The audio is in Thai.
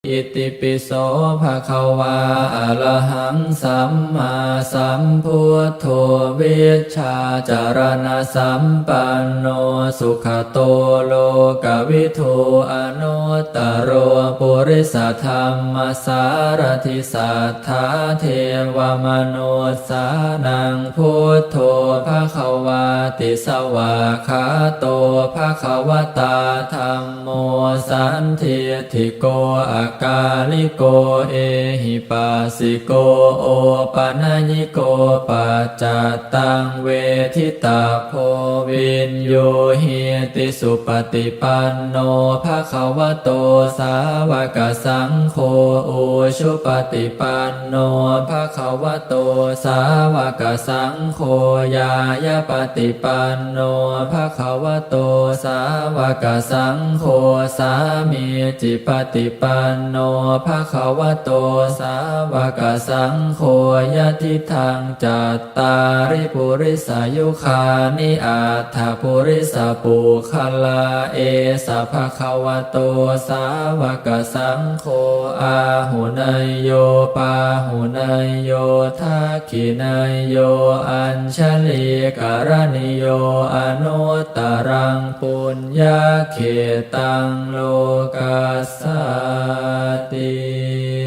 อิติปิโสภะคะวาอะระหังสัมมาสัมพุทโธวิชชาจารณะสัมปันโนสุขโตโลกวิทูอนุตตโรปุริสธรรมสารถิสัทธาเทวมนุสสานังพุทโธภะคะวาติสวากขาโตภะคะวตาธัมโมสันทิฏฐิโกอากาลิโกเอหิปัสสิโกโอปะนะญิโกปัจจตังเวทิตาโพวินโยหิติสุปฏิปันโนภะคะวะโตสาวกสังโฆอุชุปฏิปันโนภะคะวะโตสาวกสังโฆยายาปฏิปันโนภะคะวะโตสาวกสังโฆสามีจิปฏิปันโนภะคะวะโตสาวกสังโฆยะทิทังจัตตาริปุริสายุคานิอัตถปุริสปุคลาเอสะภะคะวะโตสาวกสังโฆอาหุเนยโยปาหุเนยโยทักขิเนยโยอัญชลีกรณิโยอนุตตรังปุญญาเขตังโลกัสสติ